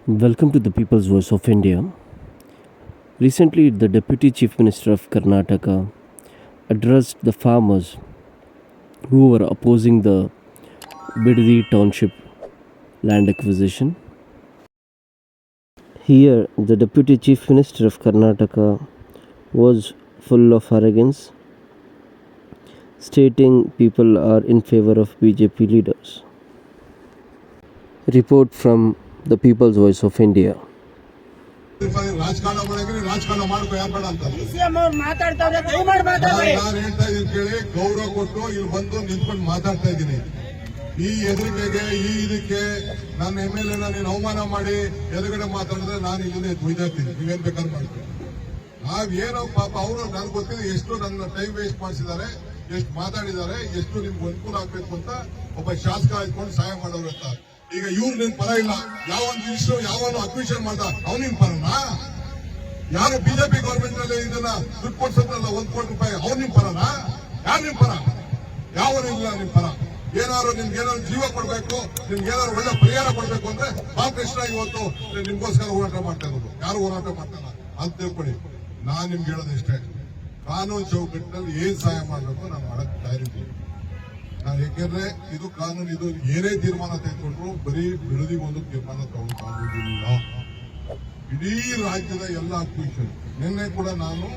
Welcome to the People's Voice of India. Recently, the Deputy Chief Minister of Karnataka addressed the farmers who were opposing the Bidadi Township land acquisition. Here, the Deputy Chief Minister of Karnataka was full of arrogance, stating people are in favor of BJP leaders. Report from the People's Voice of India. ರಾಜಕಾರಣ ಮಾಡಕ್ಕೆ ರಾಜಕಾರಣ ಮಾಡ್ಕೋ ಯಾರು ಬೇಡ ಅಂತ ನಾನು ಹೇಳ್ತಾ ಇದೀನಿ ಕೇಳಿ. ಗೌರವ ಕೊಟ್ಟು ಇಲ್ಲಿ ಬಂದು ನಿಂತ್ಕೊಂಡು ಮಾತಾಡ್ತಾ ಇದ್ದೀನಿ. ಈ ಎದುರಿಕೆಗೆ ಈ ಇದಕ್ಕೆ ನನ್ನ MLA ನೀನು ಅವಮಾನ ಮಾಡಿ ಎದುರುಗಡೆ ಮಾತಾಡಿದ್ರೆ ನಾನು ಇಲ್ಲೇ ಧ್ವಜಾಗ್ತೀನಿ. ನೀವೇನ್ ಬೇಕಾದ್ರೂ ಮಾಡ್ತೀನಿ. ನಾವೇನೋ ಪಾಪ ಅವರು ನನ್ಗೆ ಗೊತ್ತಿದೆ ಎಷ್ಟು ನನ್ನ ಟೈಮ್ ವೇಸ್ಟ್ ಮಾಡಿಸಿದ್ದಾರೆ, ಎಷ್ಟು ಮಾತಾಡಿದ್ದಾರೆ, ಎಷ್ಟು ನಿಮ್ಗೆ ಅನುಕೂಲ ಆಗ್ಬೇಕು ಅಂತ ಒಬ್ಬ ಶಾಸಕ ಆಯ್ಕೊಂಡು ಸಹಾಯ ಮಾಡೋರು ಅಂತ. ಈಗ ಇವ್ರು ನಿನ್ ಪರ ಇಲ್ಲ. ಯಾವೊಂದು ಮಿನಿಸ್ಟರ್ ಯಾವನು ಅಡ್ಮಿಷನ್ ಮಾಡ್ದ ಅವ್ನು ನಿನ್ ಪರನಾ? ಯಾರು ಬಿಜೆಪಿ ಗೌರ್ಮೆಂಟ್ ನಲ್ಲಿ ಇದನ್ನ ದುಡ್ಡು ಕೊಡ್ಸೋದ್ರಲ್ಲ ₹1 ಕೋಟಿ ಅವ್ನು ನಿಮ್ ಪರನಾ? ಯಾರು ನಿಮ್ ಪರ? ಯಾವನು ಇಲ್ಲ ನಿಮ್ ಪರ. ಏನಾದ್ರು ನಿಮ್ಗೇನಾದ್ರು ಜೀವ ಕೊಡ್ಬೇಕು, ನಿಮ್ಗೇನಾದ್ರು ಒಳ್ಳೆ ಪರಿಹಾರ ಕೊಡ್ಬೇಕು ಅಂದ್ರೆ ಬಾಲಕೃಷ್ಣ ಇವತ್ತು ನಿಮ್ಗೋಸ್ಕರ ಹೋರಾಟ ಮಾಡ್ತಾ ಇರೋದು. ಯಾರು ಹೋರಾಟ ಮಾಡ್ತಾರ ಅಂತ ತಿಳ್ಕೊಳ್ಳಿ. ನಾನ್ ನಿಮ್ಗೆ ಹೇಳೋದು ಇಷ್ಟೇ, ಕಾನೂನು ಚೌಕಟ್ಟಿನಲ್ಲಿ ಏನ್ ಸಹಾಯ ಮಾಡ್ಬೇಕು ನಾನು ಮಾಡಕ್ ತಯಾರಿದ್ದೀನಿ. ನಾನು ಯಾಕೆಂದ್ರೆ ಇದು ಕಾನೂನು, ಇದು ಏನೇ ತೀರ್ಮಾನ ತೆಗೆದುಕೊಂಡ್ರು ಬರೀ ಬಿಡದಿಗೊಂದು ತೀರ್ಮಾನ ತಗೊಳ್ಳೋದಿಲ್ಲ. ಇಡೀ ರಾಜ್ಯದ ಎಲ್ಲ ಅಕ್ವಿಷನ್ ನಿನ್ನೆ ಕೂಡ ನಾನು